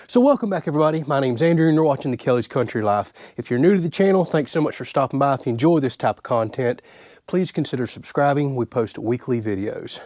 So welcome back everybody, my name's Andrew and you're watching the Kelley's Country Life. If you're new to the channel, thanks so much for stopping by. If you enjoy this type of content, please consider subscribing. We post weekly videos.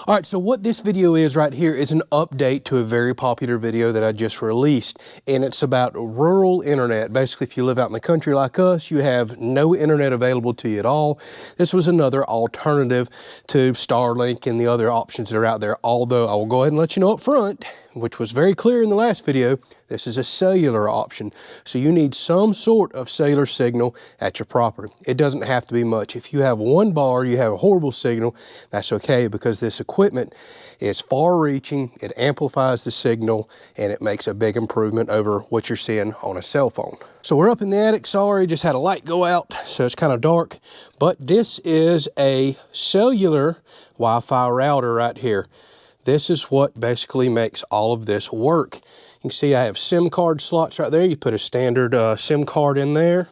All right, so what this video is right here is an update to a very popular video that I just released, and it's about rural internet. Basically, if you live out in the country like us, you have no internet available to you at all. This was another alternative to Starlink and the other options that are out there, although I will go ahead and let you know up front, which was very clear in the last video, this is a cellular option. So you need some sort of cellular signal at your property. It doesn't have to be much. If you have one bar, you have a horrible signal, that's okay, because this equipment is far reaching, it amplifies the signal, and it makes a big improvement over what you're seeing on a cell phone. So we're up in the attic, sorry, just had a light go out, so it's kind of dark, but this is a cellular Wi-Fi router right here. This is what basically makes all of this work. You can see I have SIM card slots right there. You put a standard SIM card in there.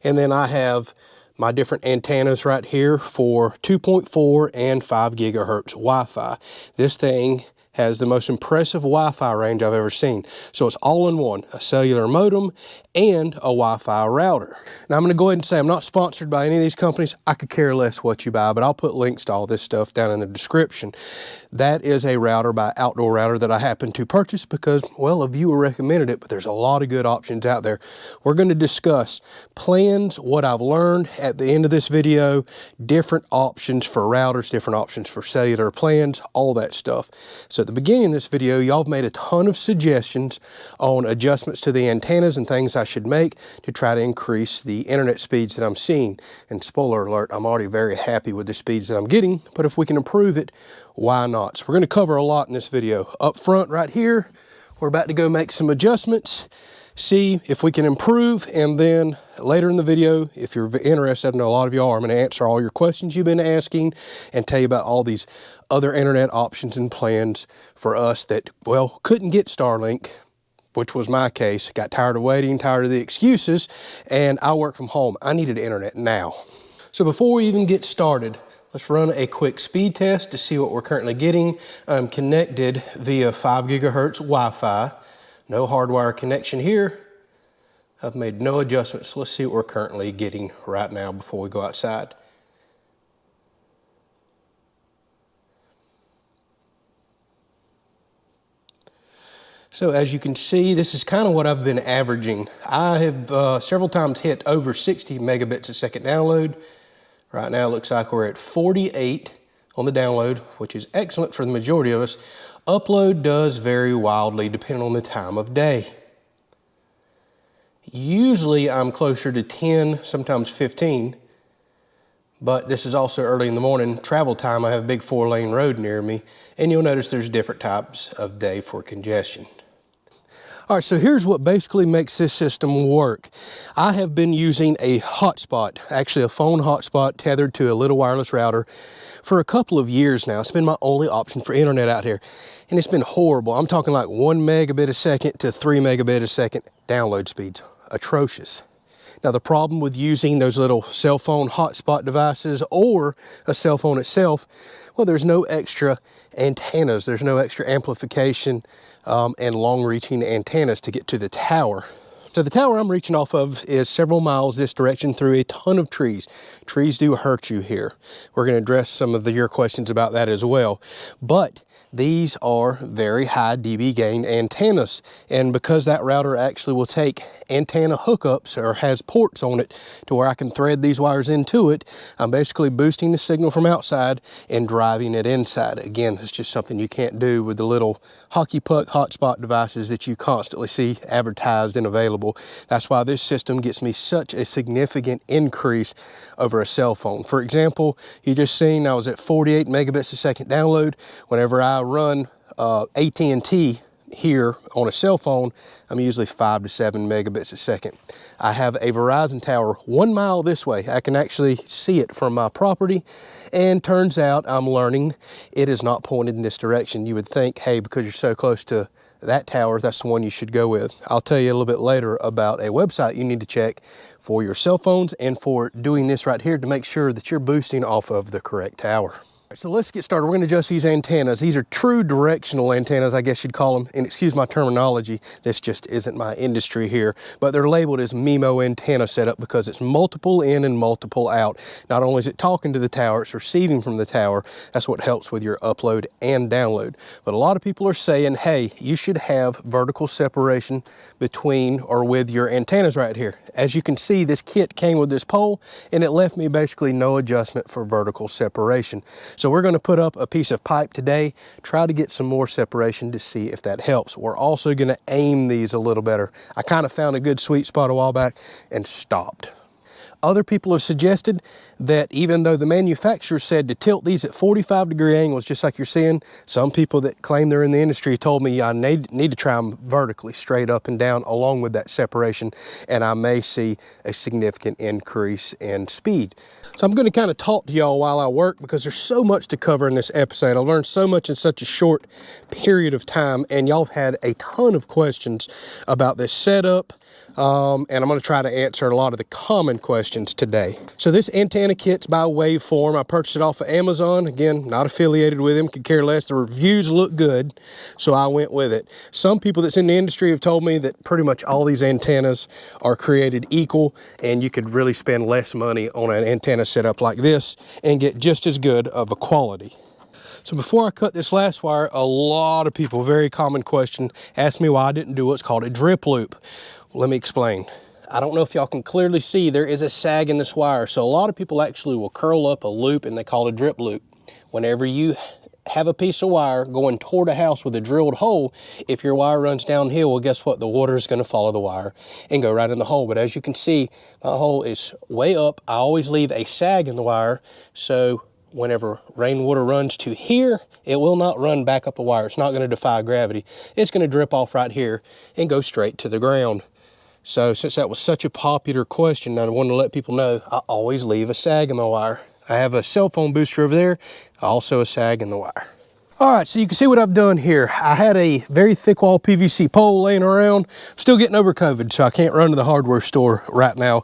And then I have my different antennas right here for 2.4 and 5 gigahertz Wi-Fi. This thing has the most impressive Wi-Fi range I've ever seen. So it's all in one, a cellular modem and a Wi-Fi router. Now I'm gonna go ahead and say I'm not sponsored by any of these companies. I could care less what you buy, but I'll put links to all this stuff down in the description. That is a router by Outdoor Router that I happened to purchase because, well, a viewer recommended it, but there's a lot of good options out there. We're gonna discuss plans, what I've learned at the end of this video, different options for routers, different options for cellular plans, all that stuff. So at the beginning of this video, y'all have made a ton of suggestions on adjustments to the antennas and things I should make to try to increase the internet speeds that I'm seeing. And spoiler alert, I'm already very happy with the speeds that I'm getting, but if we can improve it, why not? So we're gonna cover a lot in this video. Up front right here, we're about to go make some adjustments, see if we can improve, and then later in the video, if you're interested, I know a lot of y'all are, I'm gonna answer all your questions you've been asking and tell you about all these other internet options and plans for us that, well, couldn't get Starlink, which was my case. Got tired of waiting, tired of the excuses, and I work from home. I needed internet now. So before we even get started, let's run a quick speed test to see what we're currently getting. I'm connected via 5 gigahertz Wi-Fi. No hardwire connection here. I've made no adjustments. Let's see what we're currently getting right now before we go outside. So as you can see, this is kind of what I've been averaging. I have several times hit over 60 megabits a second download. Right now it looks like we're at 48 on the download, which is excellent for the majority of us. Upload does vary wildly depending on the time of day. Usually I'm closer to 10, sometimes 15, but this is also early in the morning. Travel time, I have a big 4-lane road near me, and you'll notice there's different types of day for congestion. All right, so here's what basically makes this system work. I have been using a hotspot, actually a phone hotspot tethered to a little wireless router for a couple of years now. It's been my only option for internet out here, and it's been horrible. I'm talking like 1 megabit a second to 3 megabit a second download speeds. Atrocious. Now the problem with using those little cell phone hotspot devices or a cell phone itself, well, there's no extra antennas, there's no extra amplification and long-reaching antennas to get to the tower. So the tower I'm reaching off of is several miles this direction through a ton of trees. Trees do hurt you here. We're going to address some of your questions about that as well. But these are very high dB gain antennas, and because that router actually will take antenna hookups or has ports on it to where I can thread these wires into it, I'm basically boosting the signal from outside and driving it inside. Again, it's just something you can't do with the little hockey puck hotspot devices that you constantly see advertised and available. That's why this system gets me such a significant increase over a cell phone. For example, you just seen I was at 48 megabits a second download. Whenever I run AT&T here on a cell phone, I'm usually 5 to 7 megabits a second. I have a Verizon tower 1 mile this way. I can actually see it from my property, and turns out I'm learning it is not pointed in this direction. You would think, hey, because you're so close to that tower, that's the one you should go with. I'll tell you a little bit later about a website you need to check for your cell phones and for doing this right here to make sure that you're boosting off of the correct tower. So let's get started. We're going to adjust these antennas. These are true directional antennas, I guess you'd call them. And excuse my terminology, this just isn't my industry here. But they're labeled as MIMO antenna setup because it's multiple in and multiple out. Not only is it talking to the tower, it's receiving from the tower. That's what helps with your upload and download. But a lot of people are saying, hey, you should have vertical separation between or with your antennas right here. As you can see, this kit came with this pole and it left me basically no adjustment for vertical separation. So we're going to put up a piece of pipe today, try to get some more separation to see if that helps. We're also going to aim these a little better. I kind of found a good sweet spot a while back and stopped. Other people have suggested that even though the manufacturer said to tilt these at 45-degree angles, just like you're seeing, some people that claim they're in the industry told me I need to try them vertically, straight up and down, along with that separation, and I may see a significant increase in speed. So I'm going to kind of talk to y'all while I work because there's so much to cover in this episode. I learned so much in such a short period of time, and y'all have had a ton of questions about this setup. And I'm going to try to answer a lot of the common questions today. So this antenna kit's by Waveform. I purchased it off of Amazon. Again, not affiliated with them, could care less. The reviews look good, so I went with it. Some people that's in the industry have told me that pretty much all these antennas are created equal, and you could really spend less money on an antenna setup like this and get just as good of a quality. So before I cut this last wire, a lot of people, very common question, asked me why I didn't do what's called a drip loop. Let me explain. I don't know if y'all can clearly see there is a sag in this wire. So a lot of people actually will curl up a loop and they call it a drip loop. Whenever you have a piece of wire going toward a house with a drilled hole, if your wire runs downhill, well, guess what? The water is going to follow the wire and go right in the hole. But as you can see, my hole is way up. I always leave a sag in the wire. So whenever rainwater runs to here, it will not run back up the wire. It's not going to defy gravity. It's going to drip off right here and go straight to the ground. So since that was such a popular question, I wanted to let people know I always leave a sag in my wire. I have a cell phone booster over there, also a sag in the wire. All right, so you can see what I've done here. I had a very thick wall PVC pole laying around. I'm still getting over COVID, so I can't run to the hardware store right now,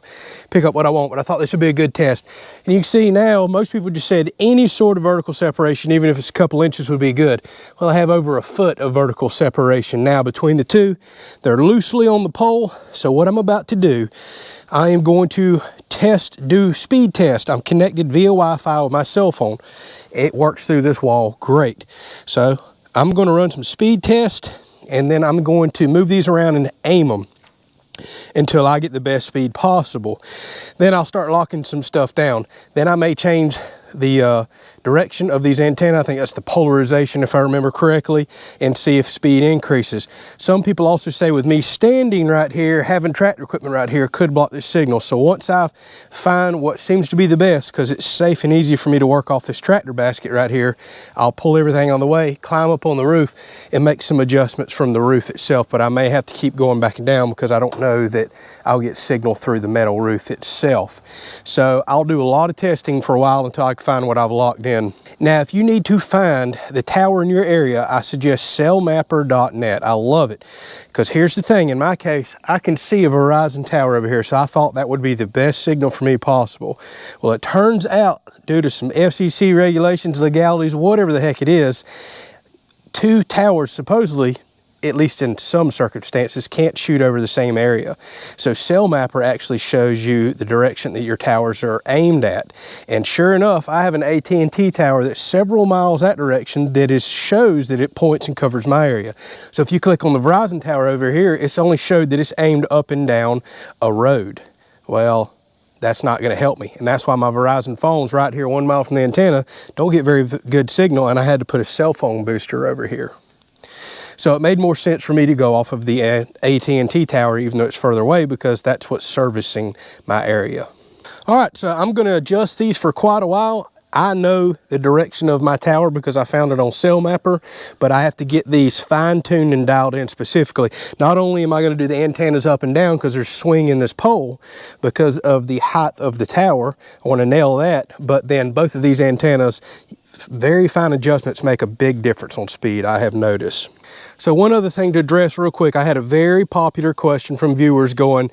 pick up what I want, but I thought this would be a good test. And you can see now, most people just said any sort of vertical separation, even if it's a couple inches, would be good. Well, I have over a foot of vertical separation now between the two. They're loosely on the pole, so what I'm about to do, I am going to do speed test. I'm connected via Wi-Fi with my cell phone. It works through this wall great. So I'm going to run some speed test, and then I'm going to move these around and aim them until I get the best speed possible. Then I'll start locking some stuff down. Then I may change the direction of these antennae. I think that's the polarization, if I remember correctly, and see if speed increases. Some people also say with me standing right here, having tractor equipment right here could block this signal. So once I find what seems to be the best, because it's safe and easy for me to work off this tractor basket right here, I'll pull everything on the way, climb up on the roof, and make some adjustments from the roof itself. But I may have to keep going back and down because I don't know that I'll get signal through the metal roof itself. So I'll do a lot of testing for a while until I can find what I've locked in. Now, if you need to find the tower in your area, I suggest cellmapper.net. I love it because here's the thing. In my case, I can see a Verizon tower over here, so I thought that would be the best signal for me possible. Well, it turns out, due to some FCC regulations, legalities, whatever the heck it is, two towers supposedly, at least in some circumstances, can't shoot over the same area. So CellMapper actually shows you the direction that your towers are aimed at. And sure enough, I have an AT&T tower that's several miles that direction that shows that it points and covers my area. So if you click on the Verizon tower over here, it's only showed that it's aimed up and down a road. Well, that's not gonna help me. And that's why my Verizon phone's right here 1 mile from the antenna, don't get very good signal, and I had to put a cell phone booster over here. So it made more sense for me to go off of the AT&T tower, even though it's further away, because that's what's servicing my area. All right, so I'm going to adjust these for quite a while. I know the direction of my tower because I found it on CellMapper, but I have to get these fine-tuned and dialed in specifically. Not only am I going to do the antennas up and down because there's swing in this pole because of the height of the tower, I want to nail that, but then both of these antennas, very fine adjustments make a big difference on speed, I have noticed. So one other thing to address real quick, I had a very popular question from viewers going,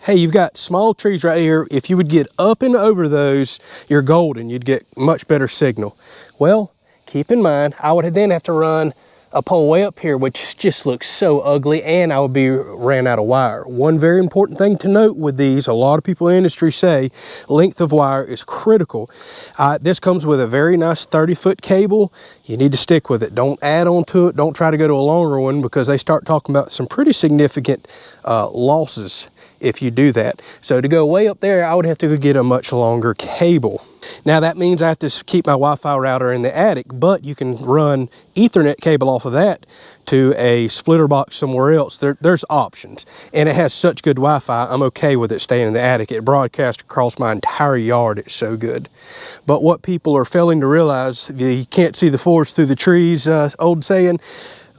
hey, you've got small trees right here. If you would get up and over those, you're golden. You'd get much better signal. Well, keep in mind, I would then have to run a pole way up here, which just looks so ugly, and I would be ran out of wire. One very important thing to note with these, a lot of people in the industry say length of wire is critical. This comes with a very nice 30-foot cable. You need to stick with it. Don't add on to it. Don't try to go to a longer one, because they start talking about some pretty significant losses if you do that. So to go way up there, I would have to get a much longer cable. Now that means I have to keep my Wi-Fi router in the attic, but you can run Ethernet cable off of that to a splitter box somewhere else. There's options, and it has such good Wi-Fi, I'm okay with it staying in the attic. It broadcasts across my entire yard. It's so good. But what people are failing to realize, you can't see the forest through the trees, old saying.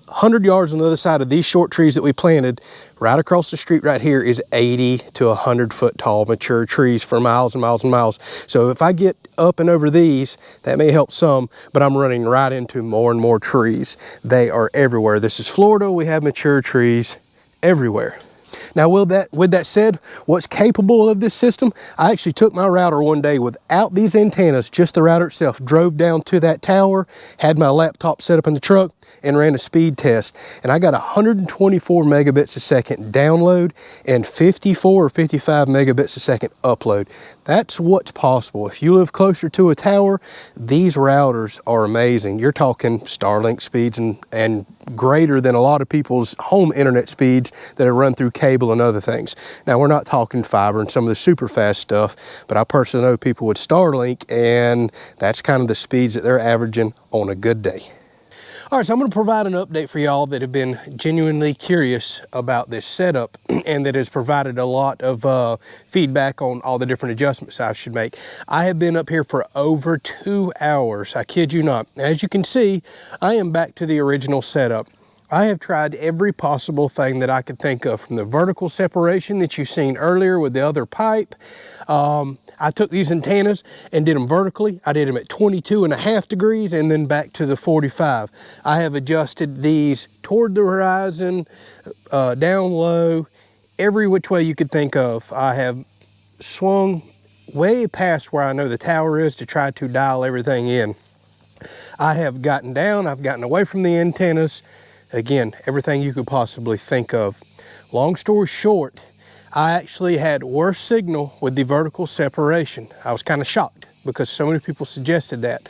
100 yards on the other side of these short trees that we planted, right across the street right here, is 80 to 100 foot tall mature trees for miles and miles and miles. So if I get up and over these, that may help some, but I'm running right into more and more trees. They are everywhere. This is Florida. We have mature trees everywhere. Now, with that said, what's capable of this system? I actually took my router one day without these antennas, just the router itself, drove down to that tower, had my laptop set up in the truck, and ran a speed test. And I got 124 megabits a second download and 54 or 55 megabits a second upload. That's what's possible. If you live closer to a tower, these routers are amazing. You're talking Starlink speeds and greater than a lot of people's home internet speeds that are run through cable and other things. Now, we're not talking fiber and some of the super fast stuff, but I personally know people with Starlink, and that's kind of the speeds that they're averaging on a good day. All right, so I'm going to provide an update for y'all that have been genuinely curious about this setup and that has provided a lot of feedback on all the different adjustments I should make. I have been up here for over 2 hours. I kid you not. As you can see, I am back to the original setup. I have tried every possible thing that I could think of, from the vertical separation that you've seen earlier with the other pipe. I took these antennas and did them vertically. I did them at 22.5 degrees and then back to the 45. I have adjusted these toward the horizon, down low, every which way you could think of. I have swung way past where I know the tower is to try to dial everything in. I have gotten down, I've gotten away from the antennas. Again, everything you could possibly think of. Long story short, I actually had worse signal with the vertical separation. I was kind of shocked because so many people suggested that.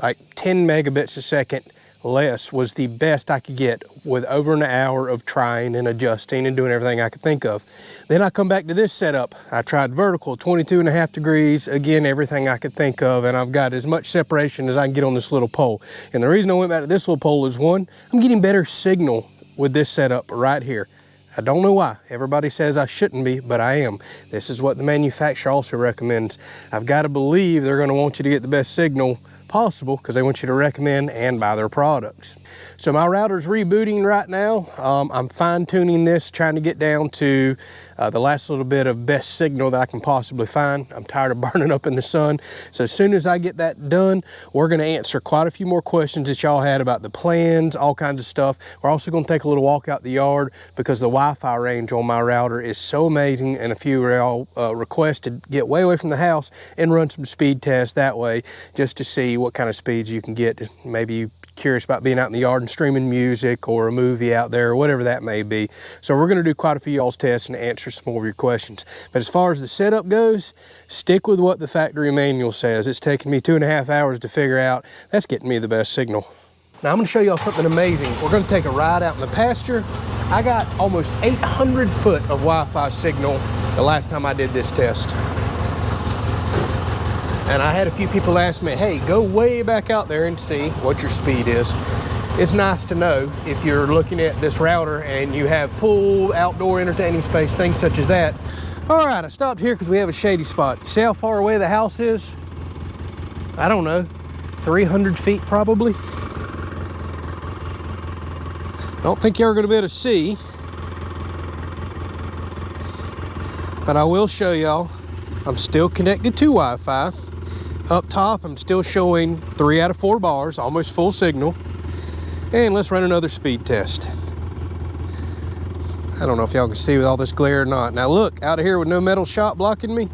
Like 10 megabits a second less was the best I could get with over an hour of trying and adjusting and doing everything I could think of. Then I come back to this setup. I tried vertical, 22.5 degrees, again, everything I could think of, and I've got as much separation as I can get on this little pole. And the reason I went back to this little pole is, one, I'm getting better signal with this setup right here. I don't know why. Everybody says I shouldn't be, but I am. This is what the manufacturer also recommends. I've got to believe they're going to want you to get the best signal possible because they want you to recommend and buy their products. So my router's rebooting right now. I'm fine-tuning this, trying to get down to the last little bit of best signal that I can possibly find. I'm tired of burning up in the sun. So as soon as I get that done, we're going to answer quite a few more questions that y'all had about the plans, all kinds of stuff. We're also going to take a little walk out the yard because the Wi-Fi range on my router is so amazing, and a few of y'all requested get way away from the house and run some speed tests that way just to see what kind of speeds you can get. Maybe you curious about being out in the yard and streaming music or a movie out there or whatever that may be. So we're going to do quite a few y'all's tests and answer some more of your questions. But as far as the setup goes, stick with what the factory manual says. It's taken me 2.5 hours to figure out. That's getting me the best signal. Now I'm going to show y'all something amazing. We're going to take a ride out in the pasture. I got almost 800 foot of Wi-Fi signal the last time I did this test. And I had a few people ask me, hey, go way back out there and see what your speed is. It's nice to know if you're looking at this router and you have pool, outdoor entertaining space, things such as that. All right, I stopped here because we have a shady spot. You see how far away the house is? I don't know, 300 feet probably. Don't think you're gonna be able to see, but I will show y'all. I'm still connected to Wi-Fi. Up top, I'm still showing 3 out of 4 bars, almost full signal. And let's run another speed test. I don't know if y'all can see with all this glare or not. Now look, out of here with no metal shot blocking me,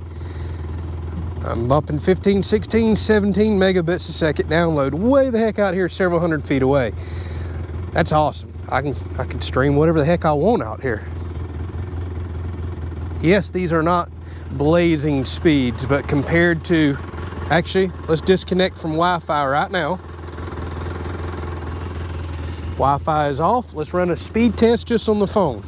I'm bumping 15, 16, 17 megabits a second download way the heck out here several hundred feet away. That's awesome. I can stream whatever the heck I want out here. Yes, these are not blazing speeds, but compared to, actually, let's disconnect from Wi-Fi right now. Wi-Fi is off. Let's run a speed test just on the phone.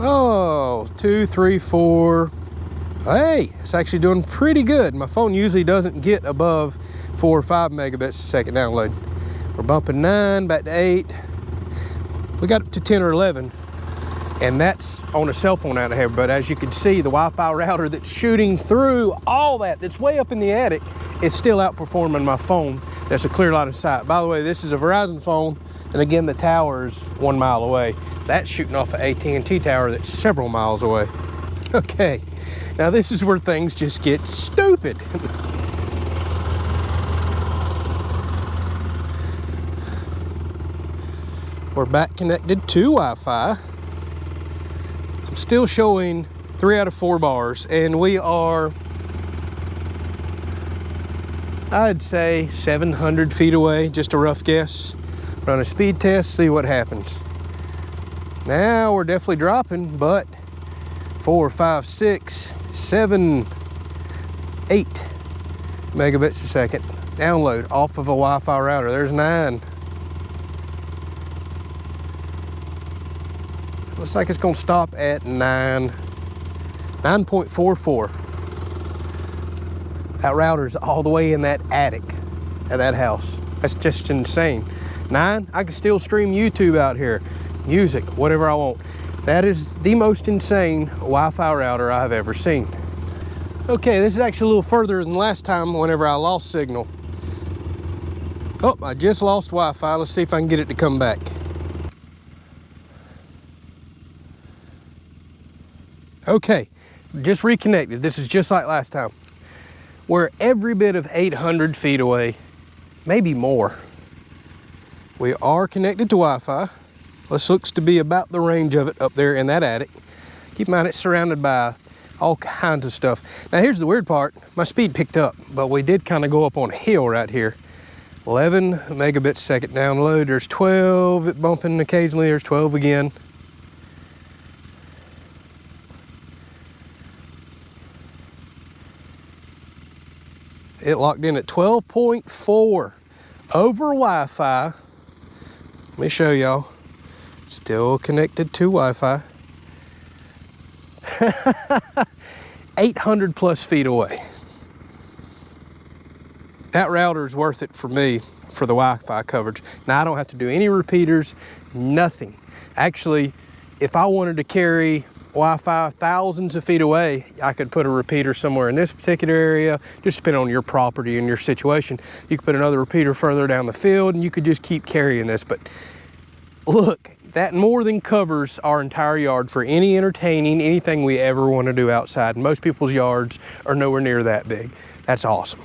Oh, 2, 3, 4. Hey, it's actually doing pretty good. My phone usually doesn't get above 4 or 5 megabits a second download. We're bumping 9, back to 8. We got up to 10 or 11, and that's on a cell phone out of here. But as you can see, the Wi-Fi router that's shooting through all that's way up in the attic, is still outperforming my phone. That's a clear line of sight. By the way, this is a Verizon phone, and again, the tower is 1 mile away. That's shooting off an AT&T tower that's several miles away. Okay, now this is where things just get stupid. We're back connected to Wi-Fi. I'm still showing 3 out of 4 bars, and we are, I'd say 700 feet away, just a rough guess. Run a speed test, see what happens. Now we're definitely dropping, but 4, 5, 6, 7, 8 megabits a second download off of a Wi-Fi router. There's 9. Looks like it's gonna stop at 9.44. That router's all the way in that attic at that house. That's just insane. 9, I can still stream YouTube out here, music, whatever I want. That is the most insane Wi-Fi router I've ever seen. Okay, this is actually a little further than last time whenever I lost signal. Oh, I just lost Wi-Fi. Let's see if I can get it to come back. Okay, just reconnected. This is just like last time. We're every bit of 800 feet away, maybe more. We are connected to Wi-Fi. This looks to be about the range of it up there in that attic. Keep in mind it's surrounded by all kinds of stuff. Now here's the weird part. My speed picked up, but we did kind of go up on a hill right here. 11 megabits a second download. There's 12, it bumping occasionally. There's 12 again. It locked in at 12.4 over Wi-Fi. Let me show y'all. Still connected to Wi-Fi. 800 plus feet away. That router is worth it for me for the Wi-Fi coverage. Now I don't have to do any repeaters, nothing. Actually, if I wanted to carry Wi-Fi thousands of feet away, I could put a repeater somewhere in this particular area, just depending on your property and your situation. You could put another repeater further down the field, and you could just keep carrying this. But look, that more than covers our entire yard for any entertaining, anything we ever want to do outside. Most people's yards are nowhere near that big. That's awesome.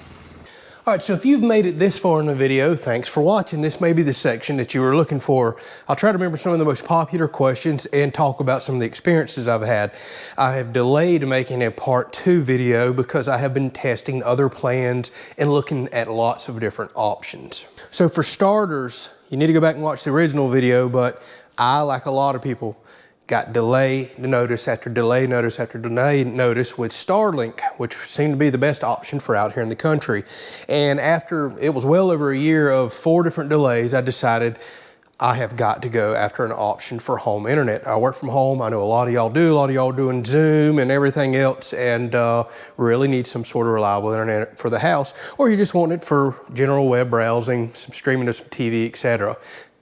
All right, so if you've made it this far in the video, thanks for watching. This may be the section that you were looking for. I'll try to remember some of the most popular questions and talk about some of the experiences I've had. I have delayed making a part 2 video because I have been testing other plans and looking at lots of different options. So for starters, you need to go back and watch the original video, but I, like a lot of people, got delay notice after delay notice after delay notice with Starlink, which seemed to be the best option for out here in the country. And after it was well over a year of 4 different delays, I decided I have got to go after an option for home internet. I work from home. I know a lot of y'all do. A lot of y'all doing Zoom and everything else, and really need some sort of reliable internet for the house, or you just want it for general web browsing, some streaming of some TV, etc.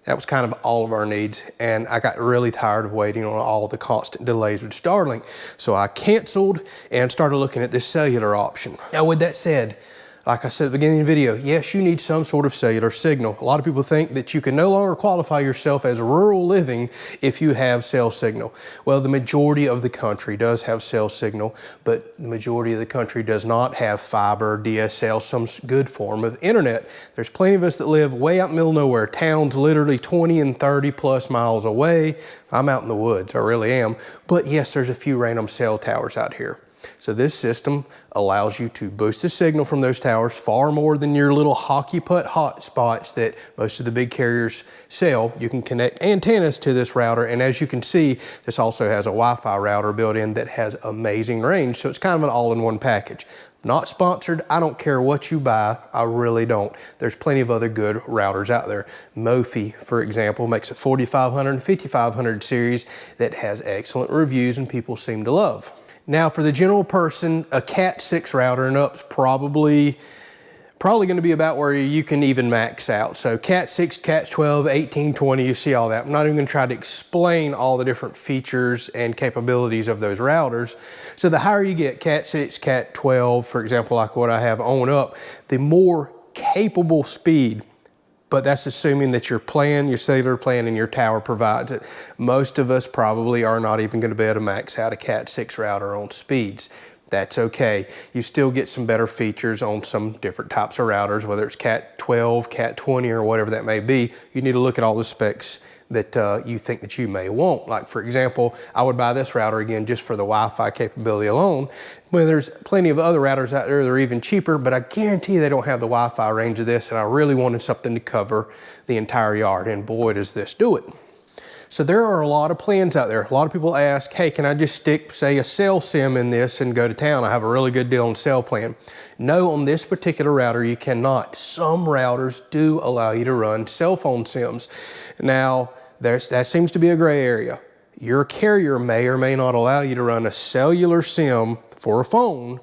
That was kind of all of our needs, and I got really tired of waiting on all the constant delays with Starlink. So I canceled and started looking at this cellular option. Now with that said, Like I said at the beginning of the video, yes, you need some sort of cellular signal. A lot of people think that you can no longer qualify yourself as rural living if you have cell signal. Well, the majority of the country does have cell signal, but the majority of the country does not have fiber, DSL, some good form of internet. There's plenty of us that live way out in the middle of nowhere, towns literally 20 and 30 plus miles away. I'm out in the woods, I really am. But yes, there's a few random cell towers out here. So this system allows you to boost the signal from those towers far more than your little hockey putt hotspots that most of the big carriers sell. You can connect antennas to this router, and as you can see, this also has a Wi-Fi router built in that has amazing range, so it's kind of an all-in-one package. Not sponsored, I don't care what you buy, I really don't. There's plenty of other good routers out there. Mophie, for example, makes a 4500 and 5500 series that has excellent reviews and people seem to love. Now for the general person, a Cat 6 router and up's probably going to be about where you can even max out. So Cat 6, Cat 12, 18, 20, you see all that. I'm not even going to try to explain all the different features and capabilities of those routers. So the higher you get, Cat 6, Cat 12, for example, like what I have on up, the more capable speed. But that's assuming that your plan, your cellular plan, and your tower provides it. Most of us probably are not even going to be able to max out a Cat 6 router on speeds. That's okay. You still get some better features on some different types of routers, whether it's Cat 12, Cat 20, or whatever that may be. You need to look at all the specs that you think that you may want. Like for example, I would buy this router again just for the Wi-Fi capability alone. Well, there's plenty of other routers out there that are even cheaper, but I guarantee they don't have the Wi-Fi range of this, and I really wanted something to cover the entire yard, and boy, does this do it. So there are a lot of plans out there. A lot of people ask, hey, can I just stick, say, a cell SIM in this and go to town? I have a really good deal on cell plan. No, on this particular router, you cannot. Some routers do allow you to run cell phone SIMs. Now, that seems to be a gray area. Your carrier may or may not allow you to run a cellular SIM for a phone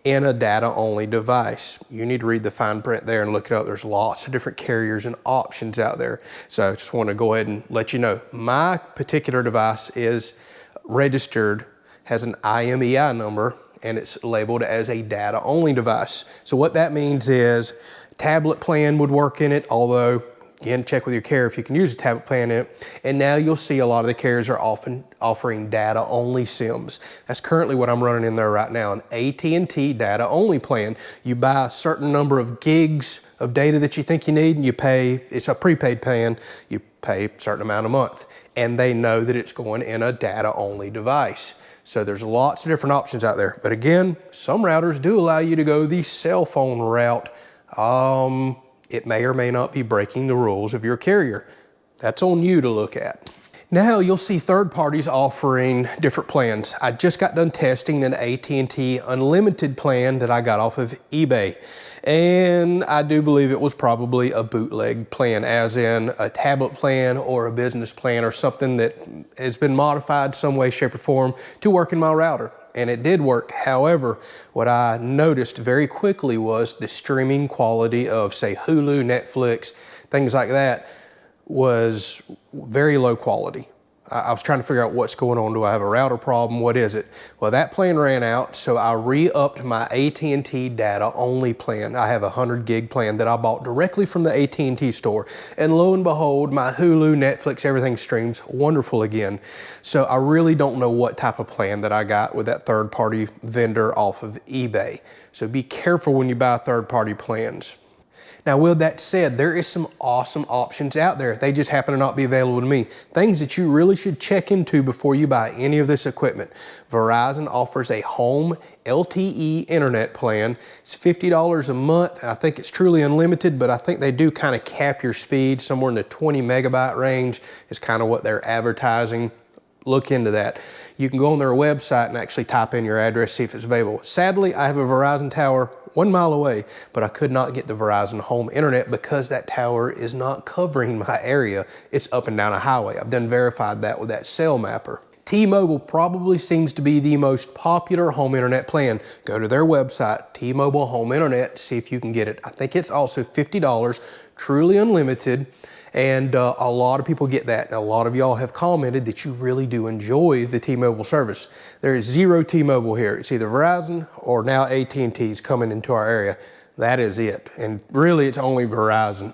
in a data-only device. You need to read the fine print there and look it up. There's lots of different carriers and options out there. So I just want to go ahead and let you know, my particular device is registered, has an IMEI number, and it's labeled as a data-only device. So what that means is tablet plan would work in it, although again, check with your carrier if you can use a tablet plan in it. And now you'll see a lot of the carriers are often offering data-only SIMs. That's currently what I'm running in there right now, an AT&T data-only plan. You buy a certain number of gigs of data that you think you need, and you pay, it's a prepaid plan, you pay a certain amount a month. And they know that it's going in a data-only device. So there's lots of different options out there. But again, some routers do allow you to go the cell phone route. It may or may not be breaking the rules of your carrier. That's on you to look at. Now you'll see third parties offering different plans. I just got done testing an AT&T unlimited plan that I got off of eBay. And I do believe it was probably a bootleg plan, as in a tablet plan or a business plan or something that has been modified some way, shape, or form to work in my router. And it did work. However, what I noticed very quickly was the streaming quality of, say, Hulu, Netflix, things like that was very low quality. I was trying to figure out what's going on. Do I have a router problem? What is it? Well, that plan ran out, so I re-upped my AT&T data-only plan. I have a 100 gig plan that I bought directly from the AT&T store. And lo and behold, my Hulu, Netflix, everything streams wonderful again. So I really don't know what type of plan that I got with that third-party vendor off of eBay. So be careful when you buy third-party plans. Now, with that said, there is some awesome options out there. They just happen to not be available to me. Things that you really should check into before you buy any of this equipment. Verizon offers a home LTE internet plan. It's $50 a month. I think it's truly unlimited, but I think they do kind of cap your speed somewhere in the 20 megabyte range is kind of what they're advertising. Look into that. You can go on their website and actually type in your address, see if it's available. Sadly, I have a Verizon tower 1 mile away, but I could not get the Verizon home internet because that tower is not covering my area. It's up and down a highway. I've done verified that with that cell mapper. T-Mobile probably seems to be the most popular home internet plan. Go to their website, T-Mobile Home Internet, see if you can get it. I think it's also $50, truly unlimited. And a lot of people get that. A lot of y'all have commented that you really do enjoy the T-Mobile service. There is zero T-Mobile here. It's either Verizon or now AT&T's coming into our area. That is it. And really, it's only Verizon,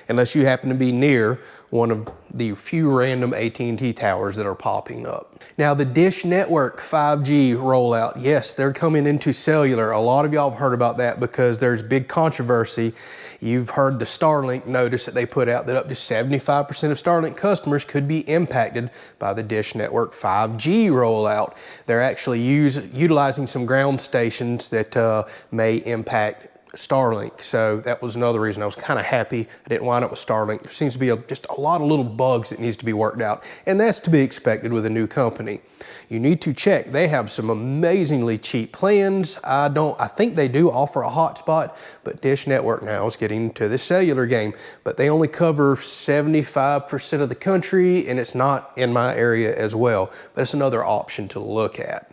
unless you happen to be near one of the few random AT&T towers that are popping up. Now, the Dish Network 5G rollout, yes, they're coming into cellular. A lot of y'all have heard about that because there's big controversy. You've heard the Starlink notice that they put out that up to 75% of Starlink customers could be impacted by the Dish Network 5G rollout. They're actually utilizing some ground stations that may impact Starlink. So that was another reason I was kind of happy I didn't wind up with Starlink. There seems to be just a lot of little bugs that needs to be worked out, and that's to be expected with a new company. You need to check. They have some amazingly cheap plans. I think they do offer a hotspot, but Dish Network now is getting into the cellular game, but they only cover 75% of the country, and it's not in my area as well, but it's another option to look at.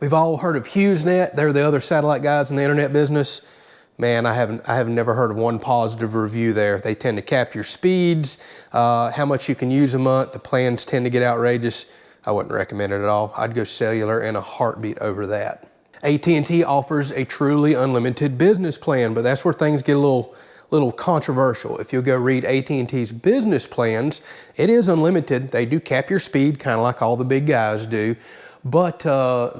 We've all heard of HughesNet. They're the other satellite guys in the internet business. Man, I have never heard of one positive review there. They tend to cap your speeds, how much you can use a month. The plans tend to get outrageous. I wouldn't recommend it at all. I'd go cellular in a heartbeat over that. AT&T offers a truly unlimited business plan, but that's where things get a little controversial. If you'll go read AT&T's business plans, it is unlimited. They do cap your speed, kind of like all the big guys do. But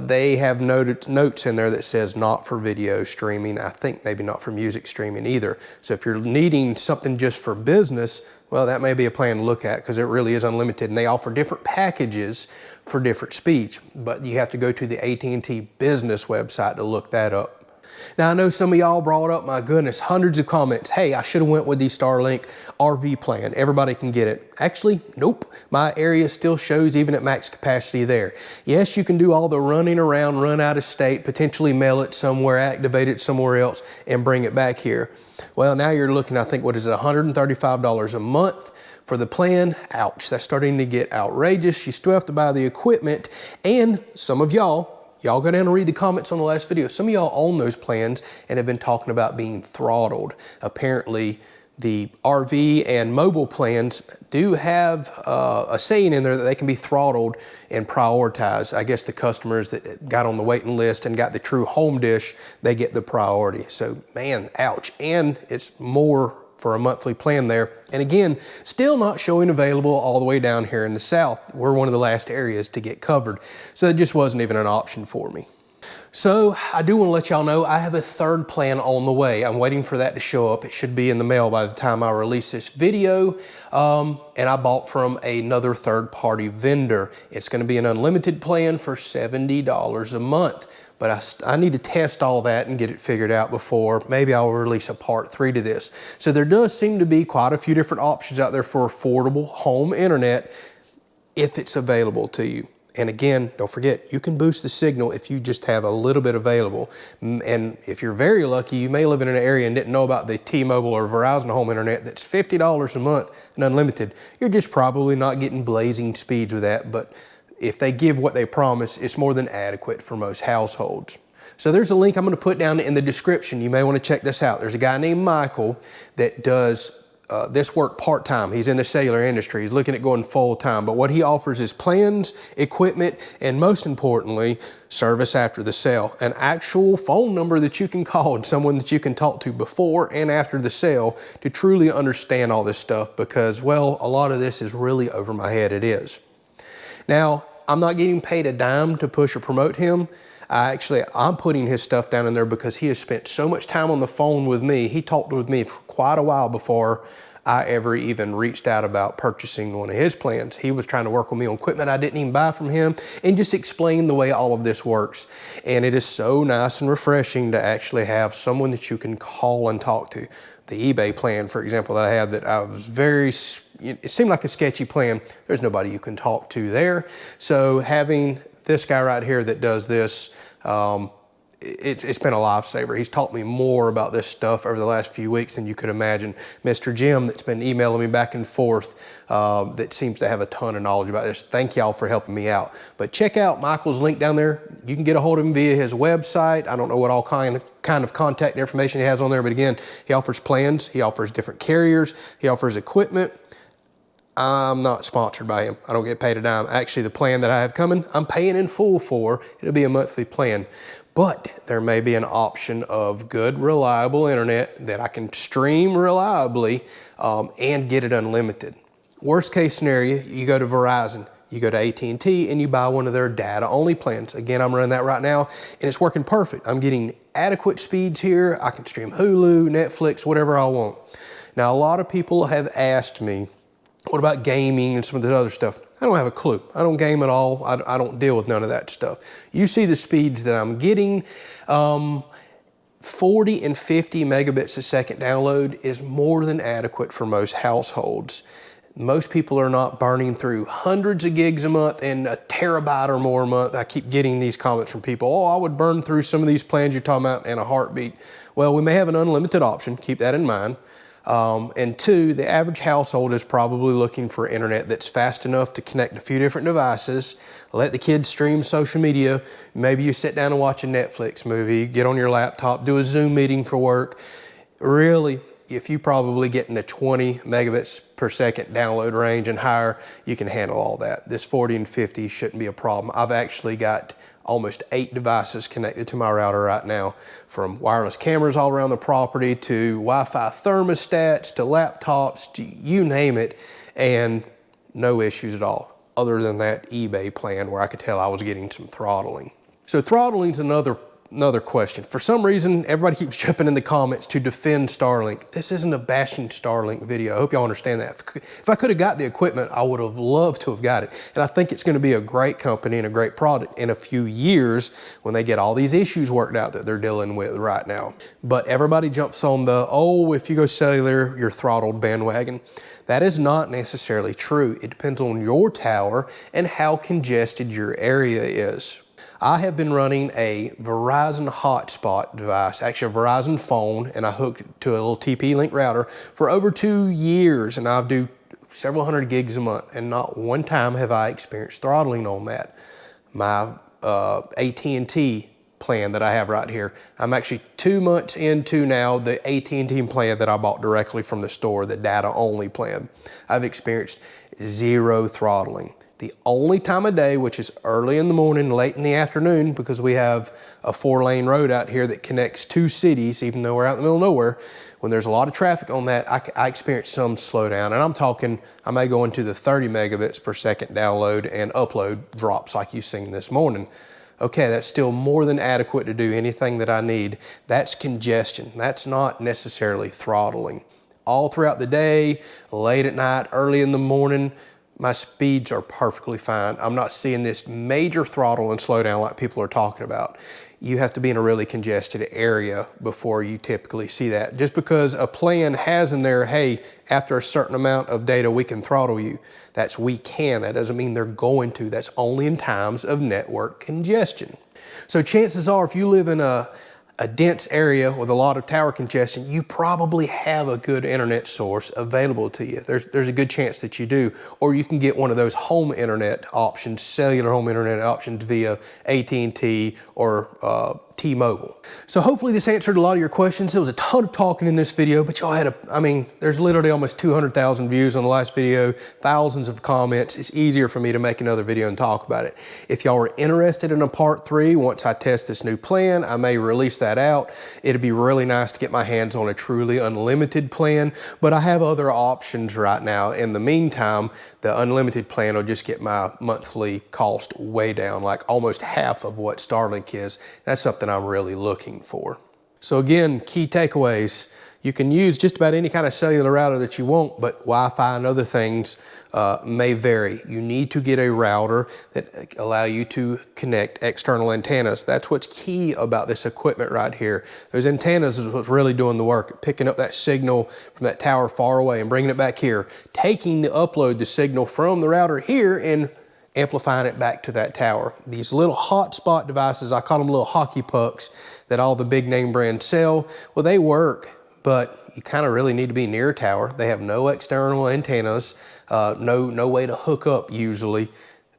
they have notes in there that says not for video streaming. I think maybe not for music streaming either. So if you're needing something just for business, well, that may be a plan to look at because it really is unlimited. And they offer different packages for different speeds. But you have to go to the AT&T business website to look that up. Now, I know some of y'all brought up, my goodness, hundreds of comments. Hey, I should have went with the Starlink Rv Plan. Everybody can get it. Actually, nope. My area still shows even at max capacity there. Yes, you can do all the running around, run out of state, potentially mail it somewhere, activate it somewhere else, and bring it back here. Well, now you're looking, I think, what is it, $135 a month for the plan. Ouch, that's starting to get outrageous. You still have to buy the equipment, and some of y'all go down and read the comments on the last video. Some of y'all own those plans and have been talking about being throttled. Apparently, the RV and mobile plans do have a saying in there that they can be throttled and prioritized. I guess the customers that got on the waiting list and got the true home dish, they get the priority. So, man, ouch. And it's more for a monthly plan there. And again, still not showing available all the way down here in the south. We're one of the last areas to get covered. So it just wasn't even an option for me. So I do want to let y'all know I have a third plan on the way. I'm waiting for that to show up. It should be in the mail by the time I release this video. And I bought from another third-party vendor. It's going to be an unlimited plan for $70 a month. But I need to test all that and get it figured out before maybe I'll release a part 3 to this. So there does seem to be quite a few different options out there for affordable home internet if it's available to you. And again, don't forget, you can boost the signal if you just have a little bit available. And if you're very lucky, you may live in an area and didn't know about the T-Mobile or Verizon home internet that's $50 a month and unlimited. You're just probably not getting blazing speeds with that, but if they give what they promise, it's more than adequate for most households. So there's a link I'm going to put down in the description. You may want to check this out. There's a guy named Michael that does this work part-time. He's in the cellular industry. He's looking at going full-time. But what he offers is plans, equipment, and most importantly, service after the sale. An actual phone number that you can call and someone that you can talk to before and after the sale to truly understand all this stuff because, well, a lot of this is really over my head. It is. Now, I'm not getting paid a dime to push or promote him. I'm putting his stuff down in there because he has spent so much time on the phone with me. He talked with me for quite a while before I ever even reached out about purchasing one of his plans. He was trying to work with me on equipment I didn't even buy from him and just explain the way all of this works. And it is so nice and refreshing to actually have someone that you can call and talk to. The eBay plan, for example, that I had that I was it seemed like a sketchy plan. There's nobody you can talk to there. So having this guy right here that does this, it's been a lifesaver. He's taught me more about this stuff over the last few weeks than you could imagine. Mr. Jim that's been emailing me back and forth that seems to have a ton of knowledge about this. Thank y'all for helping me out. But check out Michael's link down there. You can get a hold of him via his website. I don't know what all kind of contact information he has on there, but again, he offers plans, he offers different carriers, he offers equipment. I'm not sponsored by him. I don't get paid a dime. Actually, the plan that I have coming, I'm paying in full for. It'll be a monthly plan. But there may be an option of good, reliable internet that I can stream reliably and get it unlimited. Worst case scenario, you go to Verizon, you go to AT&T, and you buy one of their data-only plans. Again, I'm running that right now, and it's working perfect. I'm getting adequate speeds here. I can stream Hulu, Netflix, whatever I want. Now, a lot of people have asked me, what about gaming and some of this other stuff? I don't have a clue. I don't game at all. I don't deal with none of that stuff. You see the speeds that I'm getting. 40 and 50 megabits a second download is more than adequate for most households. Most people are not burning through hundreds of gigs a month and a terabyte or more a month. I keep getting these comments from people, oh, I would burn through some of these plans you're talking about in a heartbeat. Well, we may have an unlimited option. Keep that in mind. And two, the average household is probably looking for internet that's fast enough to connect a few different devices, let the kids stream social media. Maybe you sit down and watch a Netflix movie, get on your laptop, do a Zoom meeting for work. Really, if you probably get in the 20 megabits per second download range and higher, you can handle all that. This 40 and 50 shouldn't be a problem. I've actually got almost 8 devices connected to my router right now, from wireless cameras all around the property to Wi-Fi thermostats to laptops, to you name it, and no issues at all, other than that eBay plan where I could tell I was getting some throttling. So throttling is another question. For some reason, everybody keeps jumping in the comments to defend Starlink. This isn't a bashing Starlink video. I hope y'all understand that. If I could have got the equipment, I would have loved to have got it. And I think it's going to be a great company and a great product in a few years when they get all these issues worked out that they're dealing with right now. But everybody jumps on the, oh, if you go cellular, you're throttled bandwagon. That is not necessarily true. It depends on your tower and how congested your area is. I have been running a Verizon hotspot device, actually a Verizon phone, and I hooked it to a little TP-Link router for over 2 years, and I do several hundred gigs a month, and not one time have I experienced throttling on that. My AT&T plan that I have right here, I'm actually 2 months into now the AT&T plan that I bought directly from the store, the data-only plan. I've experienced 0 throttling. The only time of day, which is early in the morning, late in the afternoon, because we have a 4-lane road out here that connects 2 cities, even though we're out in the middle of nowhere, when there's a lot of traffic on that, I experience some slowdown. And I'm talking, I may go into the 30 megabits per second download and upload drops like you've seen this morning. Okay, that's still more than adequate to do anything that I need. That's congestion. That's not necessarily throttling. All throughout the day, late at night, early in the morning, my speeds are perfectly fine. I'm not seeing this major throttle and slowdown like people are talking about. You have to be in a really congested area before you typically see that. Just because a plan has in there, hey, after a certain amount of data, we can throttle you. That's we can. That doesn't mean they're going to. That's only in times of network congestion. So chances are, if you live in a dense area with a lot of tower congestion, you probably have a good internet source available to you. There's a good chance that you do. Or you can get one of those home internet options, cellular home internet options via AT&T or T-Mobile. So hopefully this answered a lot of your questions. There was a ton of talking in this video, but y'all had there's literally almost 200,000 views on the last video, thousands of comments. It's easier for me to make another video and talk about it. If y'all are interested in a part 3, once I test this new plan, I may release that out. It'd be really nice to get my hands on a truly unlimited plan, but I have other options right now. In the meantime, the unlimited plan will just get my monthly cost way down, like almost half of what Starlink is. That's something I'm really looking for. So again, key takeaways. You can use just about any kind of cellular router that you want, but Wi-Fi and other things may vary. You need to get a router that allow you to connect external antennas. That's what's key about this equipment right here. Those antennas is what's really doing the work, picking up that signal from that tower far away and bringing it back here, taking the signal from the router here and amplifying it back to that tower. These little hotspot devices, I call them little hockey pucks that all the big name brands sell, well, they work, but you kind of really need to be near a tower. They have no external antennas, no way to hook up usually,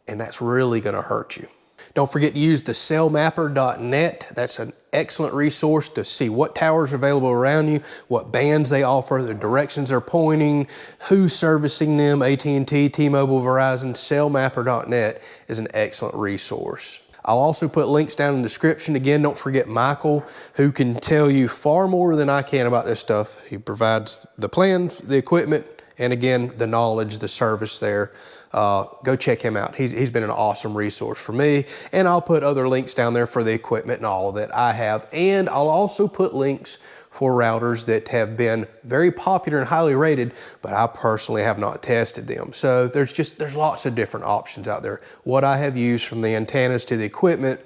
and that's really gonna hurt you. Don't forget to use the cellmapper.net. That's an excellent resource to see what towers are available around you, what bands they offer, the directions they're pointing, who's servicing them, AT&T, T-Mobile, Verizon. Cellmapper.net is an excellent resource. I'll also put links down in the description. Again, don't forget Michael, who can tell you far more than I can about this stuff. He provides the plans, the equipment, and again, the knowledge, the service there. Go check him out. He's been an awesome resource for me. And I'll put other links down there for the equipment and all that I have. And I'll also put links for routers that have been very popular and highly rated, but I personally have not tested them. So there's lots of different options out there. What I have used, from the antennas to the equipment,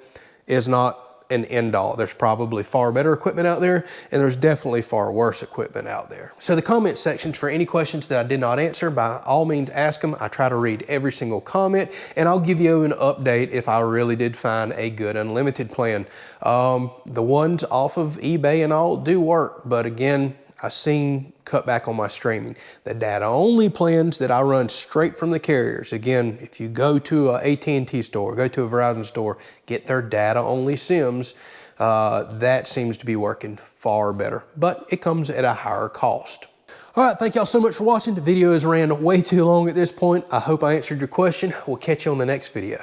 is not an end all. There's probably far better equipment out there, and there's definitely far worse equipment out there. So the comment sections, for any questions that I did not answer, by all means ask them. I try to read every single comment, and I'll give you an update if I really did find a good unlimited plan. The ones off of eBay and all do work, but again, I've seen cut back on my streaming. The data only plans that I run straight from the carriers. Again, if you go to a AT&T store, go to a Verizon store, get their data only SIMs, that seems to be working far better, but it comes at a higher cost. All right, thank y'all so much for watching. The video has ran way too long at this point. I hope I answered your question. We'll catch you on the next video.